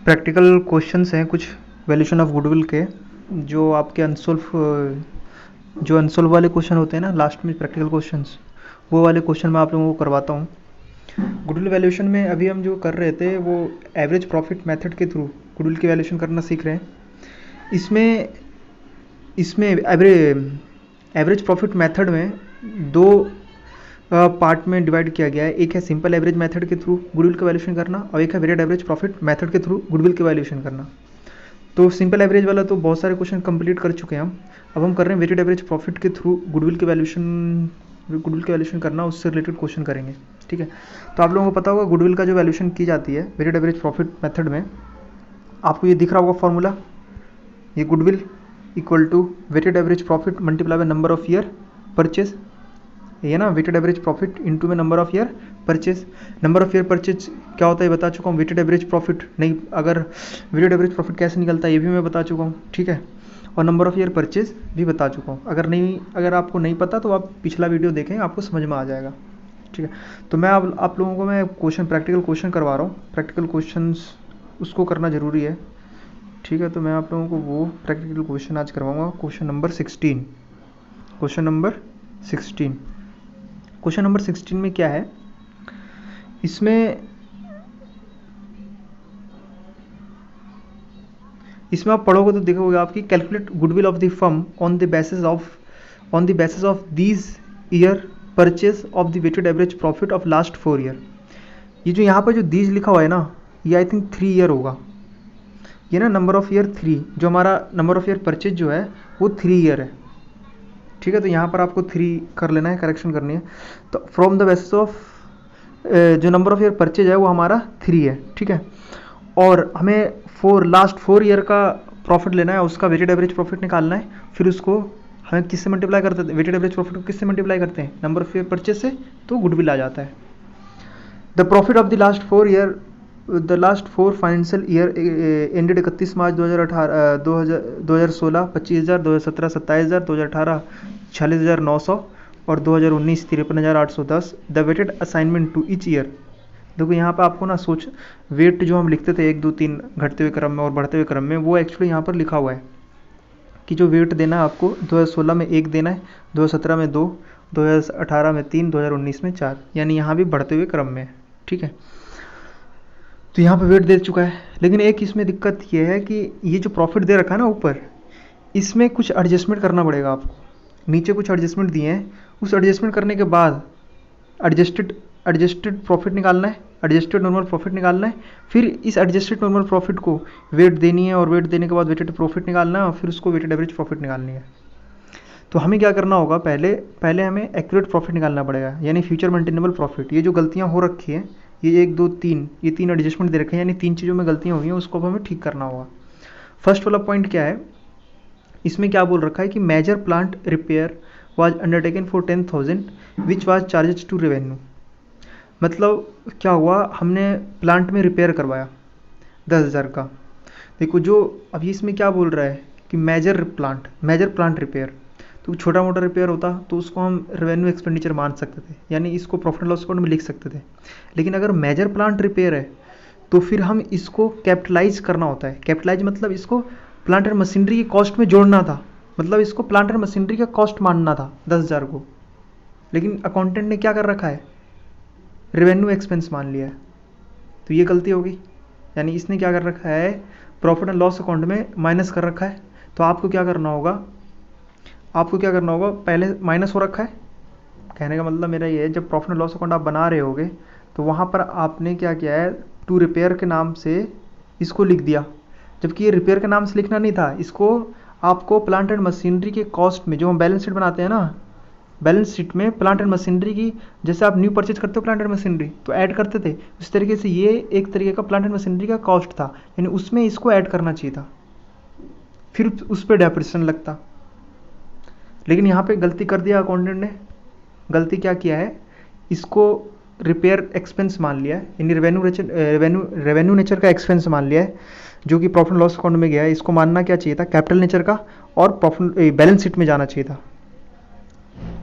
Practical questions हैं कुछ valuation of goodwill के, जो आपके अनसोल्व वाले क्वेश्चन होते हैं ना लास्ट में प्रैक्टिकल क्वेश्चंस, वो वाले क्वेश्चन मैं आप लोगों को करवाता हूँ। गुडविल वैल्यूएशन में अभी हम जो कर रहे थे वो एवरेज प्रॉफिट मेथड के थ्रू गुडविल की वैल्यूएशन करना सीख रहे हैं। इसमें एवरेज प्रॉफिट मेथड में दो पार्ट में डिवाइड किया गया है। एक है सिंपल एवरेज मेथड के थ्रू गुडविल का वैल्यूएशन करना और एक है वेटेड एवरेज प्रॉफिट मेथड के थ्रू गुडविल का वैल्यूएशन करना। तो सिंपल एवरेज वाला तो बहुत सारे क्वेश्चन कंप्लीट कर चुके हैं हम। अब हम कर रहे हैं वेटेड एवरेज प्रॉफिट के थ्रू गुडविल के वैल्यूएशन करना, उससे रिलेटेड क्वेश्चन करेंगे। ठीक है, तो आप लोगों को पता होगा गुडविल का जो वैल्यूएशन की जाती है वेटेड एवरेज प्रॉफिट मेथड में, आपको ये दिख रहा होगा फॉर्मूला, ये goodwill equal to weighted average profit multiply by number of year purchase, ये ना वेटेड एवरेज प्रॉफिट इनटू में number of year purchase. Number of year purchase क्या होता है बता चुका हूँ। वेटेड एवरेज प्रॉफिट नहीं, अगर वेटेड एवरेज प्रॉफिट कैसे निकलता है ये भी मैं बता चुका हूँ। ठीक है, और नंबर ऑफ ईयर परचेज भी बता चुका हूँ। अगर आपको नहीं पता तो आप पिछला वीडियो देखें, आपको समझ में आ जाएगा। ठीक है, तो मैं आप लोगों को मैं प्रैक्टिकल क्वेश्चन करवा रहा हूँ। प्रैक्टिकल क्वेश्चन उसको करना ज़रूरी है। ठीक है, तो मैं आप लोगों को वो प्रैक्टिकल क्वेश्चन आज करवाऊँगा। क्वेश्चन नंबर 16 में क्या है, इसमें आप पढ़ोगे तो देखोगे आपकी calculate goodwill of the firm on the basis of these year purchase of the weighted average profit of last 4 year. ये जो यहाँ पर जो दीज लिखा हुआ है ना, ये आई थिंक 3 ईयर होगा। ये ना नंबर ऑफ ईयर 3, जो हमारा नंबर ऑफ ईयर परचेज जो है वो 3 ईयर है। ठीक है, तो यहाँ पर आपको 3 कर लेना है, करेक्शन करनी है। तो फ्रॉम द बेसिस ऑफ जो नंबर ऑफ ईयर परचेज है वो हमारा 3 है। ठीक है, और हमें लास्ट 4 ईयर का प्रॉफिट लेना है, उसका वेटेड एवरेज प्रॉफिट निकालना है। फिर उसको हमें किससे मल्टीप्लाई करते हैं, वेटेड एवरेज प्रॉफिट को किससे मल्टीप्लाई करते हैं, नंबर ऑफ ईयर परचेज से, तो गुडविल आ जाता है। The profit of the last 4 financial year ended 31 March 2016 25,000, 2017 27,000, 2018 46,900 और 2019 53,810। The weighted assignment to each year. देखो यहाँ पर आपको ना सोच, वेट जो हम लिखते थे 1 2 3 घटते हुए क्रम में और बढ़ते हुए क्रम में, वो एक्चुअली यहाँ पर लिखा हुआ है कि जो वेट देना है आपको 2016 में 1 देना है, 2017 में 2, 2018 में 3, 2019 में 4, यानी यहाँ भी बढ़ते हुए क्रम में। ठीक है, तो यहाँ पे वेट दे चुका है। लेकिन एक इसमें दिक्कत ये है कि ये जो प्रॉफिट दे रखा है ना ऊपर, इसमें कुछ एडजस्टमेंट करना पड़ेगा आपको। नीचे कुछ एडजस्टमेंट दिए हैं, उस एडजस्टमेंट करने के बाद एडजस्टेड प्रॉफिट निकालना है, एडजस्टेड नॉर्मल प्रॉफिट निकालना है। फिर इस एडजस्टेड नॉर्मल प्रॉफिट को वेट देनी है और वेट देने के बाद वेटेड प्रॉफिट निकालना है और फिर उसको वेटेड एवरेज प्रॉफिट निकालनी है। तो हमें क्या करना होगा, पहले हमें एक्यूरेट प्रॉफिट निकालना पड़ेगा, यानी फ्यूचर मेंटेनेबल प्रॉफिट। ये जो गलतियाँ हो रखी हैं, ये 1 2 3, ये 3 एडजस्टमेंट दे रखे हैं, यानी 3 चीज़ों में गलतियाँ हुई हैं, उसको हमें ठीक करना होगा। फर्स्ट वाला पॉइंट क्या है, इसमें क्या बोल रखा है कि major plant repair was undertaken for 10,000 which was charges to revenue. मतलब क्या हुआ, हमने प्लांट में रिपेयर करवाया 10,000 का। देखो जो अभी इसमें क्या बोल रहा है कि मेजर प्लांट रिपेयर, तो छोटा मोटा रिपेयर होता तो उसको हम रेवेन्यू एक्सपेंडिचर मान सकते थे, यानी इसको प्रॉफिट एंड लॉस अकाउंट में लिख सकते थे। लेकिन अगर मेजर प्लांट रिपेयर है तो फिर हम इसको कैपिटलाइज करना होता है। कैपिटलाइज मतलब इसको प्लांट एंड मशीनरी की कॉस्ट में जोड़ना था, मतलब इसको प्लांट एंड मशीनरी का कॉस्ट मानना था 10,000 को। लेकिन अकाउंटेंट ने क्या कर रखा है, रेवेन्यू एक्सपेंस मान लिया है। तो ये गलती होगी, यानी इसने क्या कर रखा है, प्रॉफिट एंड लॉस अकाउंट में माइनस कर रखा है। तो आपको क्या करना होगा, पहले माइनस हो रखा है। कहने का मतलब मेरा ये है, जब प्रॉफिट एंड लॉस अकाउंट आप बना रहे होगे तो वहाँ पर आपने क्या किया है, टू रिपेयर के नाम से इसको लिख दिया, जबकि ये रिपेयर के नाम से लिखना नहीं था। इसको आपको प्लांट एंड मशीनरी के कॉस्ट में, जो हम बैलेंस शीट बनाते हैं ना, बैलेंस शीट में प्लांट एंड मशीनरी की, जैसे आप न्यू परचेज करते हो प्लांट एंड मशीनरी तो ऐड करते थे, उस तरीके से ये एक तरीके का प्लांट एंड मशीनरी का कॉस्ट था, यानी उसमें इसको ऐड करना चाहिए था, फिर उस पर डेप्रिसिएशन लगता। लेकिन यहाँ पे गलती कर दिया अकाउंटेंट ने। गलती क्या किया है, इसको रिपेयर एक्सपेंस मान लिया है, यानी रेवेन्यू नेचर का एक्सपेंस मान लिया है, जो कि प्रॉफिट एंड लॉस अकाउंट में गया है। इसको मानना क्या चाहिए था, कैपिटल नेचर का, और प्रॉफिट बैलेंस शीट में जाना चाहिए था,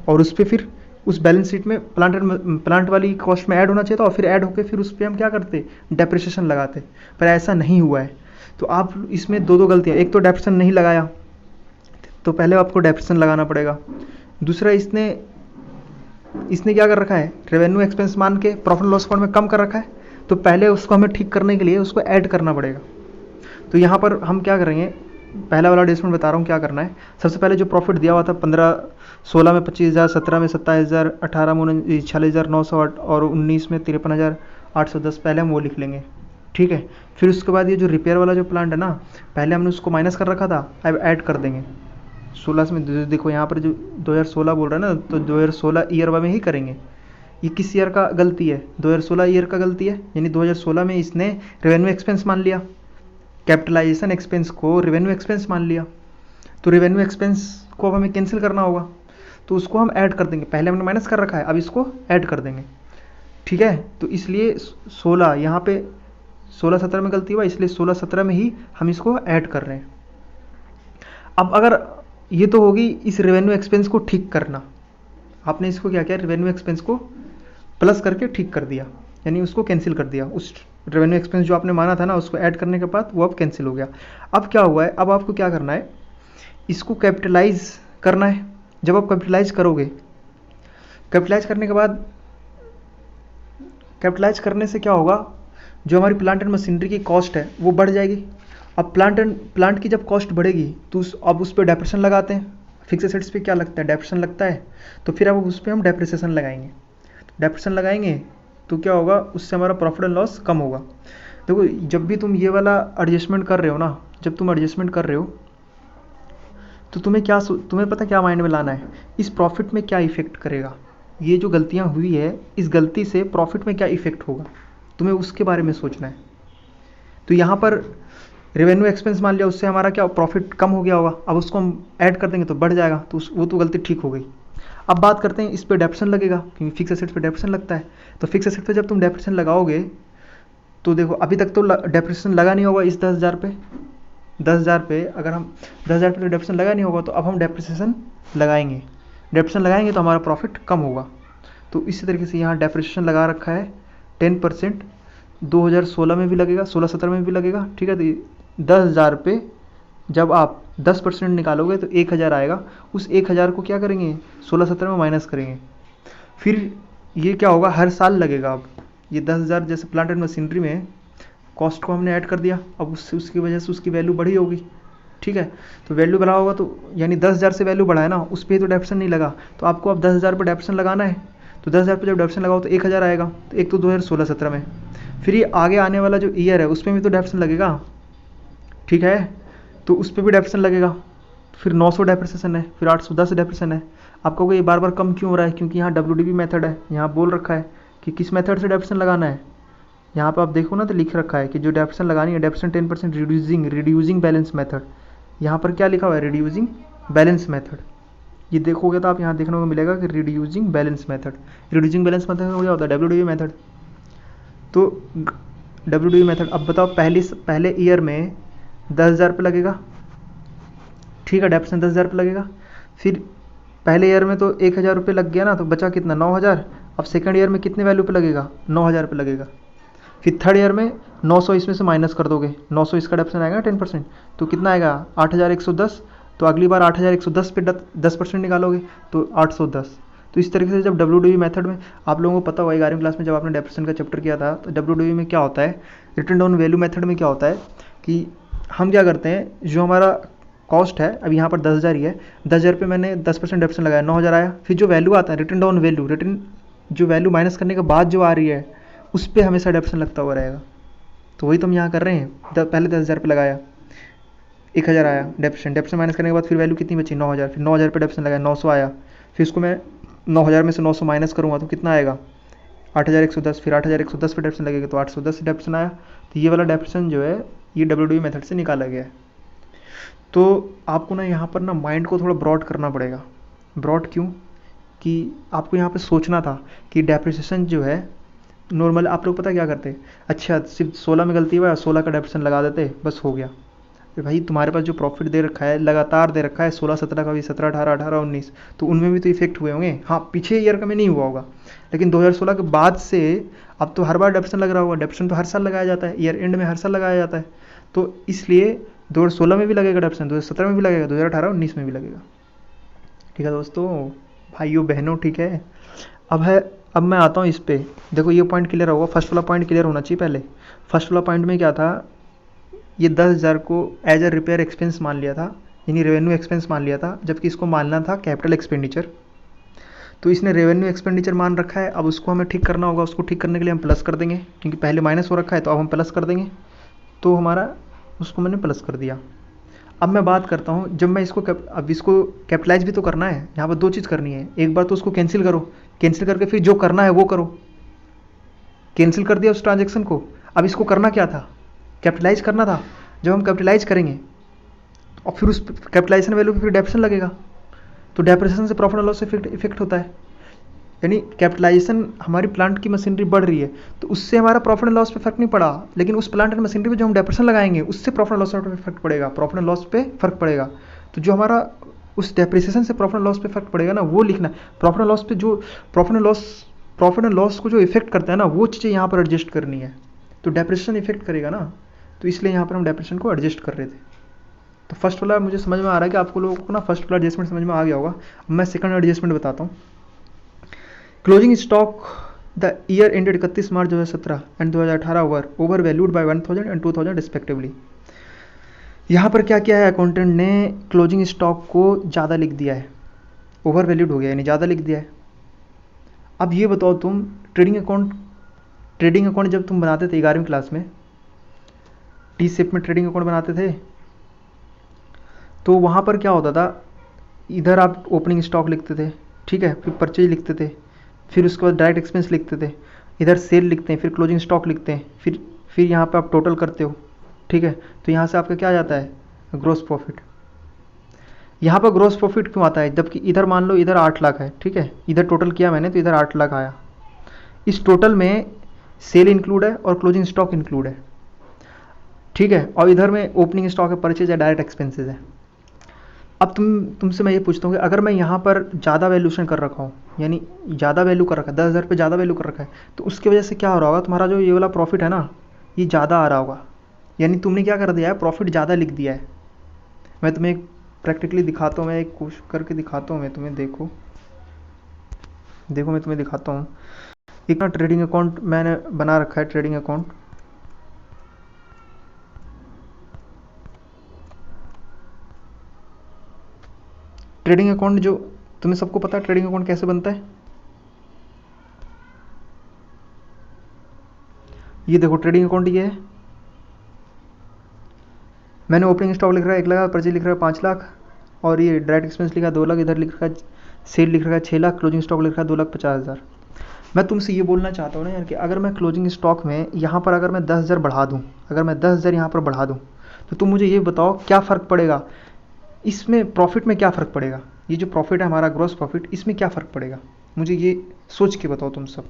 और उस पर फिर उस बैलेंस शीट में प्लांट वाली कॉस्ट में ऐड होना चाहिए था, और फिर ऐड होकर फिर उस पर हम क्या करते, डेप्रिसिएशन लगाते, पर ऐसा नहीं हुआ है। तो आप इसमें दो गलतियाँ, एक तो डेप्रिसिएशन नहीं लगाया, तो पहले आपको डेप्रिसिएशन लगाना पड़ेगा। दूसरा, इसने क्या कर रखा है, रेवेन्यू एक्सपेंस मान के प्रॉफिट लॉस अकाउंट में कम कर रखा है, तो पहले उसको हमें ठीक करने के लिए उसको ऐड करना पड़ेगा। तो यहाँ पर हम क्या करेंगे, पहला वाला एडजस्टमेंट बता रहा हूँ क्या करना है। सबसे पहले जो प्रॉफिट दिया हुआ था 16 में 25,000, 17 में 27,000, 18 में 46,908 और 19 में 53,810, पहले हम वो लिख लेंगे, ठीक है। फिर उसके बाद ये जो रिपेयर वाला जो प्लांट है ना, पहले हमने उसको माइनस कर रखा था, अब ऐड कर देंगे 16 में। देखो यहाँ पर जो 2016 बोल रहा है ना, तो 2016 ईयर में ही करेंगे। ये किस ईयर का गलती है, 2016 ईयर का गलती है, यानी 2016 में इसने रेवेन्यू एक्सपेंस मान लिया, कैपिटलाइजेशन एक्सपेंस को रेवेन्यू एक्सपेंस मान लिया। तो रेवेन्यू एक्सपेंस को अब हमें कैंसिल करना होगा, तो उसको हम ऐड कर देंगे। पहले हमने माइनस कर रखा है, अब इसको ऐड कर देंगे, ठीक है। तो इसलिए 16 यहाँ पे 16-17 में गलती हुआ, इसलिए 16-17 में ही हम इसको ऐड कर रहे हैं। अब अगर ये तो होगी इस रेवेन्यू एक्सपेंस को ठीक करना, आपने इसको क्या किया, रेवेन्यू एक्सपेंस को प्लस करके ठीक कर दिया, यानी उसको कैंसिल कर दिया। उस रेवेन्यू एक्सपेंस जो आपने माना था ना, उसको ऐड करने के बाद वो अब कैंसिल हो गया। अब क्या हुआ है, अब आपको क्या करना है, इसको कैपिटलाइज करना है। जब आप कैपिटलाइज करोगे, कैपिटलाइज करने के बाद, कैपिटलाइज करने से क्या होगा, जो हमारी प्लांट एंड मशीनरी की कॉस्ट है वो बढ़ जाएगी। अब प्लांट की जब कॉस्ट बढ़ेगी तो अब उस पर डेप्रिसिएशन लगाते हैं। फिक्स एसेट्स पे क्या लगता है, डेप्रिसिएशन लगता है, तो फिर अब उस पर हम डेप्रिसिएशन लगाएंगे। डेप्रिसिएशन लगाएंगे तो क्या होगा, उससे हमारा प्रॉफिट एंड लॉस कम होगा। देखो, जब भी तुम ये वाला एडजस्टमेंट कर रहे हो ना, जब तुम एडजस्टमेंट कर रहे हो तो तुम्हें पता क्या माइंड में लाना है, इस प्रॉफिट में क्या इफेक्ट करेगा, ये जो गलतियाँ हुई है इस गलती से प्रॉफिट में क्या इफेक्ट होगा, तुम्हें उसके बारे में सोचना है। तो यहाँ पर रेवेन्यू एक्सपेंस मान लिया, उससे हमारा क्या प्रॉफिट कम हो गया होगा, अब उसको हम ऐड कर देंगे तो बढ़ जाएगा, तो वो तो गलती ठीक हो गई। अब बात करते हैं इस पे डेप्रिसिएशन लगेगा, क्योंकि फिक्स एसेट्स पे डेप्रिसिएशन लगता है। तो फिक्स एसेट पे जब तुम डेप्रिसिएशन लगाओगे तो देखो, अभी तक तो डेप्रिसिएशन लगा नहीं होगा इस 10,000 पे। 10,000 पे अगर हम 10,000 पे डेप्रिसिएशन लगा नहीं होगा, तो अब हम डेप्रिसिएशन लगाएंगे। डेप्रिसिएशन लगाएंगे तो हमारा प्रॉफिट कम होगा। तो इसी तरीके से यहाँ डेप्रिसिएशन लगा रखा है 10%, 2016 में भी लगेगा, 16-17 में भी लगेगा, ठीक है। तो 10,000 पे जब आप 10% निकालोगे तो 1,000 आएगा। उस 1,000 को क्या करेंगे, 16-17 में माइनस करेंगे। फिर ये क्या होगा, हर साल लगेगा। अब ये 10,000 जैसे प्लांट एंड मशीनरी में कॉस्ट को हमने ऐड कर दिया, अब उसकी वजह से उसकी वैल्यू बढ़ी होगी, ठीक है। तो वैल्यू बढ़ा होगा, तो यानी 10,000 से वैल्यू बढ़ा है ना, उस पर तो डेप्रिसिएशन नहीं लगा, तो आपको अब 10,000 पर डेप्रिसिएशन लगाना है। तो 10,000 पर जब डेप्रिसिएशन लगाओ तो 1,000 आएगा, तो एक तो 2016-17 में। फिर ये आगे आने वाला जो ईयर है उसमें भी तो डेप्रिसिएशन लगेगा, ठीक है, तो उस पर भी डेप्रिसिएशन लगेगा। फिर 900 डेप्रिसिएशन है, फिर 810 डेप्रिसिएशन है। आपको ये बार बार कम क्यों हो रहा है, क्योंकि यहाँ WDV मेथड है, यहाँ बोल रखा है कि किस मेथड से डेप्रिसिएशन लगाना है। यहाँ पर आप देखो ना, तो लिख रखा है कि जो डेप्रिसिएशन लगानी है, डेप्रिसिएशन 10% रिड्यूसिंग बैलेंस मेथड। यहाँ पर क्या लिखा हुआ है, रिड्यूसिंग बैलेंस मेथड। ये देखोगे तो आप यहाँ देखने को मिलेगा कि reducing balance method. Reducing balance method क्या होता है, WDV मेथड। तो WDV मेथड, अब बताओ पहले ईयर में 10,000 पे लगेगा, ठीक है, डेप्रिसिएशन 10,000 पे लगेगा। फिर पहले ईयर में तो 1,000 रुपये लग गया ना, तो बचा कितना, 9,000। अब सेकंड ईयर में कितने वैल्यू पे लगेगा, 9,000 पे लगेगा। फिर थर्ड ईयर में 900 इसमें से माइनस कर दोगे, 900 इसका डेप्रिसिएशन आएगा 10%, तो कितना आएगा, 8,110। तो अगली बार 8,110 पे 10% निकालोगे तो 810। तो इस तरीके से जब WDV मेथड में, आप लोगों को पता होगा 11वीं क्लास में जब आपने डेप्रिसिएशन का चैप्टर किया था, तो WDV में क्या होता है, रिटर्न डाउन वैल्यू मेथड में क्या होता है कि हम क्या करते हैं, जो हमारा कॉस्ट है, अब यहाँ पर 10,000 ही है, 10,000 पे मैंने 10% डेप्रिसिएशन लगाया, 9,000 आया। फिर जो वैल्यू आता है, रिटर्न डाउन वैल्यू, जो वैल्यू माइनस करने के बाद जो आ रही है, उस पर हमेशा डेप्रिसिएशन लगता हुआ रहेगा। तो वही तो हम यहाँ कर रहे हैं, पहले 10,000 पे लगाया, 1,000 आया डेप्रिसिएशन माइनस करने के बाद फिर वैल्यू कितनी बची, 9,000। फिर 9,000 पे डेप्रिसिएशन लगाया, 900 आया। फिर इसको मैं 9,000 में से 900 माइनस करूँगा तो कितना आएगा, 8,110। फिर 8,110 पे डेप्रिसिएशन लगेगा तो 810 डेप्रिसिएशन आया। तो ये वाला डेप्रिसिएशन जो है ये WDV मेथड से निकाला गया है। तो आपको ना यहाँ पर ना माइंड को थोड़ा ब्रॉड करना पड़ेगा। ब्रॉड क्यों, कि आपको यहाँ पे सोचना था कि डेप्रिसिएशन जो है नॉर्मल, आप लोग पता क्या करते, अच्छा सिर्फ 16 में गलती हुआ, 16 का डेप्रिसिएशन लगा देते, बस हो गया। भाई तुम्हारे पास जो प्रॉफिट दे रखा है लगातार दे रखा है 16 17 का भी, 17 18 18 19, तो उनमें भी तो इफेक्ट हुए होंगे। हाँ पीछे ईयर का में नहीं हुआ होगा, लेकिन 2016 के बाद से अब तो हर बार डेप्शन लग रहा होगा। डेप्शन तो हर साल लगाया जाता है, ईयर एंड में हर साल लगाया जाता है, तो इसलिए 2016 में भी लगेगा डेप्शन, 2017 में भी लगेगा, 2018 19 में भी लगेगा। ठीक है दोस्तों, भाइयों बहनों, ठीक है। अब मैं आता हूँ इस पे। देखो ये पॉइंट क्लियर होगा, फर्स्ट वाला पॉइंट क्लियर होना चाहिए पहले। फर्स्ट वाला पॉइंट में क्या था, ये 10,000 को एज अ रिपेयर एक्सपेंस मान लिया था, यानी रेवेन्यू एक्सपेंस मान लिया था, जबकि इसको मानना था कैपिटल एक्सपेंडिचर। तो इसने रेवेन्यू एक्सपेंडिचर मान रखा है, अब उसको हमें ठीक करना होगा। उसको ठीक करने के लिए हम प्लस कर देंगे, क्योंकि पहले माइनस हो रखा है, तो अब हम प्लस कर देंगे। तो हमारा उसको मैंने प्लस कर दिया। अब मैं बात करता हूँ, जब मैं इसको अब इसको कैपिटलाइज भी तो करना है। यहाँ पर दो चीज़ करनी है, एक बार तो उसको कैंसिल करो, कैंसिल करके फिर जो करना है वो करो। कैंसिल कर दिया उस ट्रांजेक्शन को। अब इसको करना क्या था, कैपिटलाइज करना था। जब हम कैपिटलाइज करेंगे और फिर उस कैपिटलाइजेशन वैल्यू पे फिर डेप्रेशन लगेगा, तो डेप्रेशन से प्रॉफिट एंड लॉस इफेक्ट होता है। यानी कैपिटलाइजेशन, हमारी प्लांट की मशीनरी बढ़ रही है तो उससे हमारा प्रॉफिट एंड लॉस पे फर्क नहीं पड़ा, लेकिन उस प्लांट एंड मशीनरी पे जो हम डेप्रेशन लगाएंगे उससे प्रॉफिट एंड लॉस पे फर्क पड़ेगा, प्रॉफिट एंड लॉस पे फर्क पड़ेगा। तो जो हमारा उस डेप्रिसिएशन से प्रॉफिट एंड लॉस पे फर्क पड़ेगा ना, वो लिखना। प्रॉफिट एंड लॉस पे जो प्रॉफिट एंड लॉस को जो इफेक्ट करता है ना, वो चीज़ें यहाँ पर एडजस्ट करनी है। तो डेप्रिसिएशन इफेक्ट करेगा ना, तो इसलिए यहाँ पर हम डेप्रिसिएशन को एडजस्ट कर रहे थे। तो फर्स्ट वाला मुझे समझ में आ रहा है कि आपको लोगों को ना फर्स्ट वाला एडजस्टमेंट समझ में आ गया होगा। अब मैं सेकंड एडजस्टमेंट बताता हूँ। Closing stock the year ended 31 March 2017 and 2018 over valued bye 1000 and 2000 respectively. यहाँ पर क्या किया है अकाउंटेंट ने, क्लोजिंग स्टॉक को ज़्यादा लिख दिया है, ओवर वैल्यूड हो गया यानी ज़्यादा लिख दिया है। अब ये बताओ तुम, ट्रेडिंग अकाउंट जब तुम बनाते थे 11वीं क्लास में, टी शेप में ट्रेडिंग अकाउंट बनाते थे, तो वहाँ पर क्या होता था, इधर आप ओपनिंग स्टॉक लिखते थे, ठीक है, फिर परचेज लिखते थे, फिर उसके बाद डायरेक्ट एक्सपेंस लिखते थे, इधर सेल लिखते हैं, फिर क्लोजिंग स्टॉक लिखते हैं, फिर यहाँ पे आप टोटल करते हो, ठीक है। तो यहाँ से आपका क्या आ जाता है, ग्रॉस प्रॉफिट। यहाँ पर ग्रॉस प्रॉफिट क्यों आता है, जबकि इधर मान लो इधर 8 लाख है, ठीक है, इधर टोटल किया मैंने तो इधर 8 लाख आया। इस टोटल में सेल इंक्लूड है और क्लोजिंग स्टॉक इंक्लूड है, ठीक है, और इधर में ओपनिंग स्टॉक है, परचेज है, डायरेक्ट एक्सपेंसेस है। अब तुमसे मैं ये पूछता हूँ कि अगर मैं यहाँ पर ज़्यादा वैल्यूशन कर रखा हूँ, यानी ज़्यादा वैल्यू कर रखा है, 10,000 पे ज़्यादा वैल्यू कर रखा है, तो उसकी वजह से क्या हो रहा होगा, तुम्हारा जो ये वाला प्रॉफिट है ना, ये ज़्यादा आ रहा होगा। यानी तुमने क्या कर दिया है, प्रॉफिट ज़्यादा लिख दिया है। मैं तुम्हें एक प्रैक्टिकली दिखाता हूँ, मैं एक कोशिश करके दिखाता हूँ मैं तुम्हें। देखो मैं तुम्हें दिखाता हूँ। एक ना ट्रेडिंग अकाउंट मैंने बना रखा है, ट्रेडिंग अकाउंट। ट्रेडिंग अकाउंट जो तुम्हें सबको पता है ट्रेडिंग अकाउंट कैसे बनता है। ये देखो ट्रेडिंग अकाउंट ये है, मैंने ओपनिंग स्टॉक लिख रहा है 1 लाख, परचेज लिख रहा है 5 लाख, और ये डायरेक्ट एक्सपेंस लिखा है 2 लाख, इधर लिख रखा है सेल लिख रखा है 6 लाख, क्लोजिंग स्टॉक लिख रहा है 2,50,000। मैं तुमसे ये बोलना चाहता हूँ ना यार, कि अगर मैं क्लोजिंग स्टॉक में यहाँ पर अगर मैं 10,000 बढ़ा दूँ, अगर मैं 10,000 यहाँ पर बढ़ा दूँ, तो तुम मुझे ये बताओ क्या फ़र्क पड़ेगा इसमें, प्रॉफिट में क्या फ़र्क पड़ेगा। ये जो प्रॉफिट है हमारा ग्रॉस प्रॉफिट, इसमें क्या फ़र्क पड़ेगा, मुझे ये सोच के बताओ तुम सब।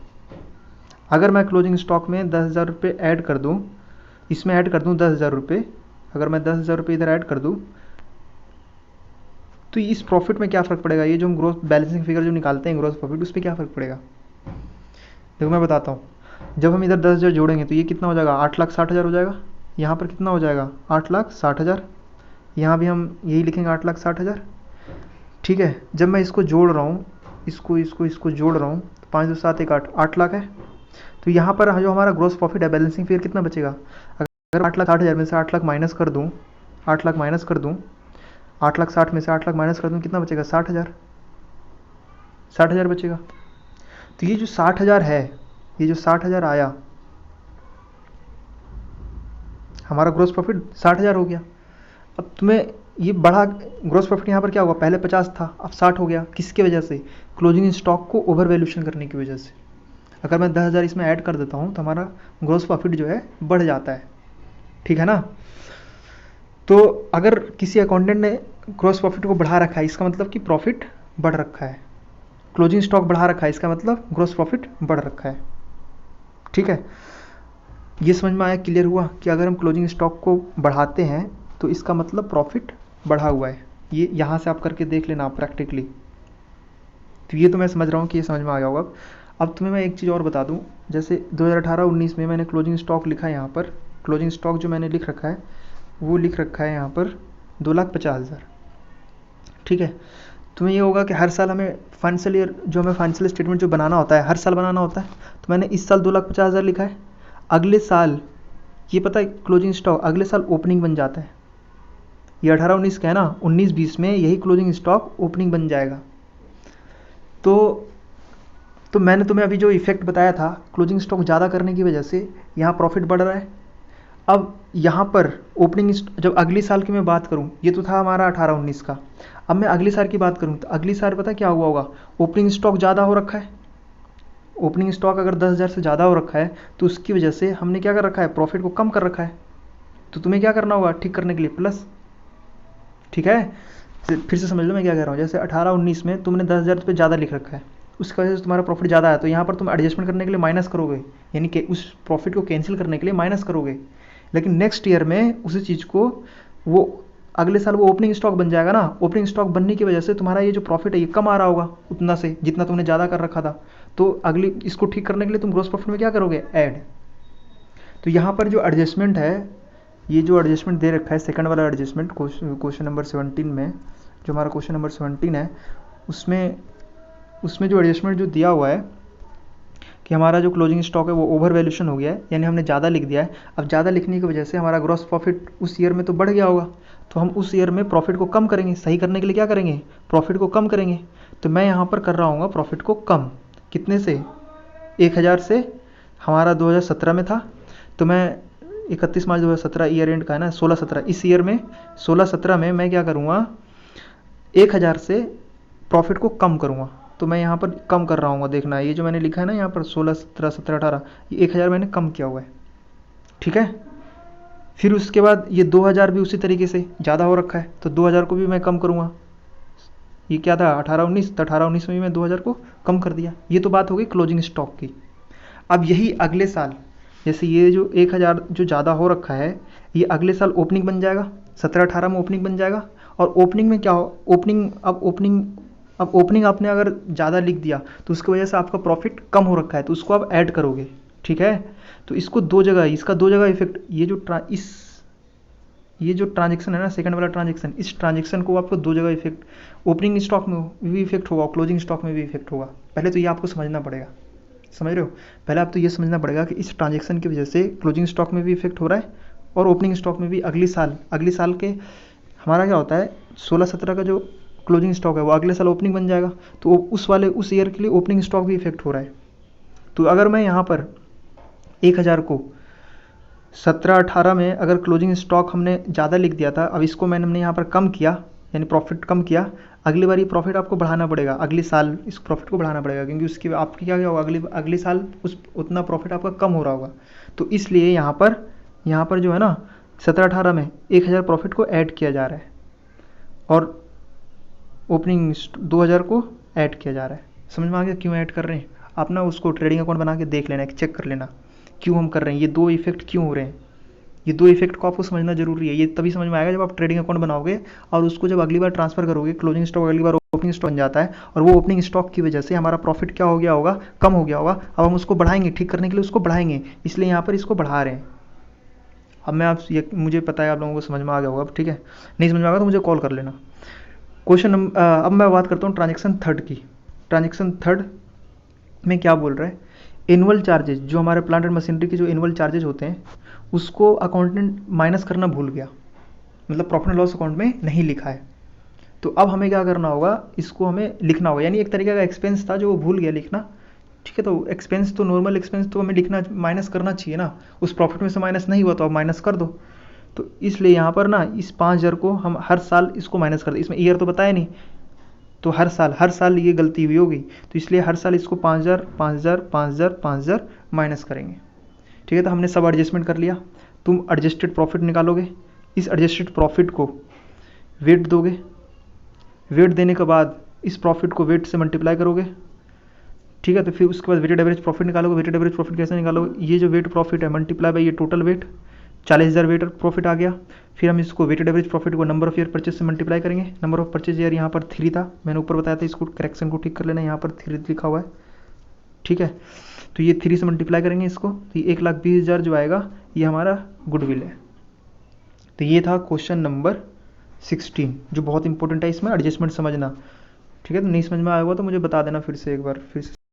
अगर मैं क्लोजिंग स्टॉक में 10,000 रुपये ऐड कर दूँ, इसमें ऐड कर दूँ 10,000 रुपये, अगर मैं 10,000 रुपये इधर ऐड कर दूँ, तो इस प्रॉफिट में क्या फ़र्क पड़ेगा। ये जो हम ग्रोथ बैलेंसिंग फिगर जो निकालते हैं ग्रोथ प्रॉफिट, उस पर क्या फ़र्क पड़ेगा। देखो मैं बताता हूँ, जब हम इधर 10,000 जोड़ेंगे तो ये कितना हो जाएगा, 8,60,000 हो जाएगा। यहाँ पर कितना हो जाएगा, 8,60,000। यहाँ भी हम यही लिखेंगे 8,60,000, ठीक है। जब मैं इसको जोड़ रहा हूँ, इसको जोड़ रहा हूँ, तो 5 2 7 1 8 लाख है। तो यहाँ पर जो हमारा ग्रोस प्रॉफिट है, बैलेंसिंग फिगर कितना बचेगा। अगर 8,60,000 में से 8 लाख माइनस कर दूँ, 8 लाख माइनस कर दूँ, 8,60,000 में से 8 लाख माइनस कर दूँ, कितना बचेगा, 60,000 बचेगा। तो ये जो 60,000 है, ये जो 60,000 आया, हमारा ग्रोस प्रॉफिट 60,000 हो गया। अब तुम्हें ये बढ़ा, ग्रोस प्रॉफिट यहाँ पर क्या होगा, पहले 50 था अब 60 हो गया, किसकी वजह से, क्लोजिंग स्टॉक को ओवर वैल्यूशन करने की वजह से। अगर मैं 10,000 इसमें ऐड कर देता हूँ तो हमारा ग्रोस प्रॉफिट जो है बढ़ जाता है, ठीक है ना। तो अगर किसी अकाउंटेंट ने ग्रोस प्रॉफिट को बढ़ा रखा है, इसका मतलब कि प्रॉफिट बढ़ रखा है। क्लोजिंग स्टॉक बढ़ा रखा है, इसका मतलब ग्रोस प्रॉफिट बढ़ रखा है, ठीक है। ये समझ में आया, क्लियर हुआ कि अगर हम क्लोजिंग स्टॉक को बढ़ाते हैं तो इसका मतलब प्रॉफिट बढ़ा हुआ है। ये यहाँ से आप करके देख लेना प्रैक्टिकली। तो ये तो मैं समझ रहा हूँ कि ये समझ में आ गया होगा। अब तुम्हें मैं एक चीज़ और बता दूँ, जैसे 2018-19 में मैंने क्लोजिंग स्टॉक लिखा है यहाँ पर, क्लोजिंग स्टॉक जो मैंने लिख रखा है वो लिख रखा है यहाँ पर 2,50,000, ठीक है। तुम्हें ये होगा कि हर साल हमें फाइनेंशियल ईयर जो हमें फाइनेंशियल स्टेटमेंट जो बनाना होता है हर साल बनाना होता है, तो मैंने इस साल 2,50,000 लिखा है। अगले साल ये पता है क्लोजिंग स्टॉक अगले साल ओपनिंग बन जाता है, ये 18-19 का है ना, 19-20 में यही क्लोजिंग स्टॉक ओपनिंग बन जाएगा। तो मैंने तुम्हें अभी जो इफेक्ट बताया था क्लोजिंग स्टॉक ज़्यादा करने की वजह से यहाँ प्रॉफिट बढ़ रहा है। अब यहाँ पर ओपनिंग जब अगली साल की मैं बात करूँ, ये तो था हमारा 18-19 का, अब मैं अगली साल की बात करूँ तो अगली साल पता क्या हुआ होगा, ओपनिंग स्टॉक ज़्यादा हो रखा है। ओपनिंग स्टॉक अगर 10,000 से ज़्यादा हो रखा है तो उसकी वजह से हमने क्या कर रखा है, प्रॉफिट को कम कर रखा है। तो तुम्हें क्या करना होगा ठीक करने के लिए प्लस, ठीक है। फिर से समझ लो मैं क्या कह रहा हूँ, जैसे 18-19 में तुमने 10,000 रुपये ज़्यादा लिख रखा है, उसकी वजह से तुम्हारा प्रॉफिट ज़्यादा है, तो यहाँ पर तुम एडजस्टमेंट करने के लिए माइनस करोगे, यानी कि उस प्रॉफिट को कैंसिल करने के लिए माइनस करोगे। लेकिन नेक्स्ट ईयर में उसी चीज़ को वो अगले साल वो ओपनिंग स्टॉक बन जाएगा ना, ओपनिंग स्टॉक बनने की वजह से तुम्हारा ये जो प्रॉफिट है ये कम आ रहा होगा उतना से जितना तुमने ज़्यादा कर रखा था। तो अगली इसको ठीक करने के लिए तुम ग्रॉस प्रॉफिट में क्या करोगे, ऐड। तो यहाँ पर जो एडजस्टमेंट है, ये जो एडजस्टमेंट दे रखा है सेकंड वाला एडजस्टमेंट क्वेश्चन नंबर 17 में, जो हमारा क्वेश्चन नंबर 17 है उसमें जो एडजस्टमेंट जो दिया हुआ है कि हमारा जो क्लोजिंग स्टॉक है वो ओवर वैल्यूशन हो गया है, यानी हमने ज़्यादा लिख दिया है। अब ज़्यादा लिखने की वजह से हमारा ग्रॉस प्रॉफिट उस ईयर में तो बढ़ गया होगा, तो हम उस ईयर में प्रॉफिट को कम करेंगे, सही करने के लिए क्या करेंगे, प्रॉफिट को कम करेंगे। तो मैं यहाँ पर कर रहा हूँ प्रॉफिट को कम, कितने से, 1,000 से, हमारा 2017 में था, तो मैं 31 मार्च 2017 ईयर एंड का है ना, 16-17 इस ईयर में 16-17 में मैं क्या करूँगा, 1,000 से प्रॉफिट को कम करूँगा। तो मैं यहाँ पर कम कर रहा हूँ, देखना ये जो मैंने लिखा है ना यहाँ पर 16, 17, 17, 18, ये 1,000 मैंने कम किया हुआ है, ठीक है। फिर उसके बाद ये 2,000 भी उसी तरीके से ज़्यादा हो रखा है, तो 2,000 को भी मैं कम करूँगा। ये क्या था 18-19, तो 18-19 में भी मैं 2,000 को कम कर दिया। ये तो बात हो गई क्लोजिंग स्टॉक की। अब यही अगले साल, जैसे ये जो 1,000 जो ज़्यादा हो रखा है ये अगले साल ओपनिंग बन जाएगा, 17-18 में ओपनिंग बन जाएगा। और ओपनिंग में क्या हो, अब ओपनिंग आपने अगर ज़्यादा लिख दिया तो उसकी वजह से आपका प्रॉफिट कम हो रखा है, तो उसको आप ऐड करोगे, ठीक है। तो इसको इसका दो जगह इफेक्ट, ये जो ट्रांजेक्शन है ना सेकंड वाला ट्रांजेक्शन, इस ट्रांजेक्शन को आपको दो जगह इफेक्ट, ओपनिंग स्टॉक में भी इफेक्ट होगा, क्लोजिंग स्टॉक में भी इफेक्ट होगा। पहले तो ये आपको समझना पड़ेगा, समझ रहे हो, पहले आप तो ये समझना पड़ेगा कि इस ट्रांजेक्शन की वजह से क्लोजिंग स्टॉक में भी इफेक्ट हो रहा है और ओपनिंग स्टॉक में भी। अगले साल के हमारा क्या होता है, 16-17 का जो क्लोजिंग स्टॉक है वो अगले साल ओपनिंग बन जाएगा, तो उस ईयर के लिए ओपनिंग स्टॉक भी इफेक्ट हो रहा है। तो अगर मैं यहाँ पर 1,000 को 17-18 में अगर क्लोजिंग स्टॉक हमने ज़्यादा लिख दिया था, अब इसको हमने यहाँ पर कम किया, यानी प्रॉफिट कम किया, अगली बार ये प्रॉफिट आपको बढ़ाना पड़ेगा, अगले साल इस प्रॉफिट को बढ़ाना पड़ेगा, क्योंकि उसकी आपकी क्या होगा, अगले साल उतना प्रॉफिट आपका कम हो रहा होगा। तो इसलिए यहाँ पर जो है ना 17-18 में 1,000 प्रॉफिट को ऐड किया जा रहा है और ओपनिंग 2,000 को ऐड किया जा रहा है। समझ में आ गया क्यों ऐड कर रहे हैं? आप ना उसको ट्रेडिंग अकाउंट बना के देख लेना, चेक कर लेना क्यों हम कर रहे हैं, ये दो इफेक्ट क्यों हो रहे हैं। ये दो इफेक्ट को आपको समझना जरूरी है। ये तभी समझ में आएगा जब आप ट्रेडिंग अकाउंट बनाओगे और उसको जब अगली बार ट्रांसफर करोगे, क्लोजिंग स्टॉक अगली बार ओपनिंग स्टॉक बन जाता है और वो ओपनिंग स्टॉक की वजह से हमारा प्रॉफिट क्या हो गया होगा, कम हो गया होगा। अब हम उसको बढ़ाएंगे, ठीक करने के लिए उसको बढ़ाएंगे, इसलिए यहाँ पर इसको बढ़ा रहे हैं। अब मुझे पता है आप लोगों को समझ में आ गया होगा, अब ठीक है, नहीं समझ में आएगा तो मुझे कॉल कर लेना। अब मैं बात करता हूँ ट्रांजेक्शन थर्ड की। ट्रांजेक्शन थर्ड में क्या बोल रहा है, एनुअल चार्जेज, जो हमारे प्लांट एंड मशीनरी के जो एनुअल चार्जेज होते हैं उसको अकाउंटेंट माइनस करना भूल गया, मतलब प्रॉफिट एंड लॉस अकाउंट में नहीं लिखा है। तो अब हमें क्या करना होगा, इसको हमें लिखना होगा, यानी एक तरीके का एक्सपेंस था जो वो भूल गया लिखना, ठीक है। तो एक्सपेंस तो नॉर्मल एक्सपेंस तो हमें लिखना माइनस करना चाहिए ना, उस प्रॉफिट में से माइनस नहीं हुआ तो अब माइनस कर दो। तो इसलिए यहाँ पर ना इस 5,000 को हम हर साल इसको माइनस कर दें, इसमें ईयर तो बताया नहीं, तो हर साल ये गलती हुई होगी, तो इसलिए हर साल इसको 5,000 माइनस करेंगे, ठीक है। तो हमने सब एडजस्टमेंट कर लिया। तुम एडजस्टेड प्रॉफिट निकालोगे, इस एडजस्टेड प्रॉफिट को वेट दोगे, वेट देने के बाद इस प्रॉफिट को वेट से मल्टीप्लाई करोगे, ठीक है। तो फिर उसके बाद वेटेड एवरेज प्रॉफिट निकालोगे। वेटेड एवरेज प्रॉफिट कैसे निकालोगे, ये जो वेट प्रॉफिट है मल्टीप्लाई बाई ये टोटल वेट, 40,000 वेटेड प्रॉफिट आ गया। फिर हम इसको वेटेड एवरेज प्रॉफिट को नंबर ऑफ ईयर परचेज से मल्टीप्लाई करेंगे। नंबर ऑफ परचेज ईयर यहाँ पर 3 था, मैंने ऊपर बताया था, इसको करेक्शन को ठीक कर लेना, यहाँ पर 3 लिखा हुआ है, ठीक है। तो ये 3 से मल्टीप्लाई करेंगे इसको, तो ये 1,20,000 जो आएगा ये हमारा गुडविल है। तो ये था क्वेश्चन नंबर 16 जो बहुत इंपॉर्टेंट है, इसमें एडजस्टमेंट समझना, ठीक है। तो नहीं समझ में आया होगा तो मुझे बता देना फिर से एक बार फिर से।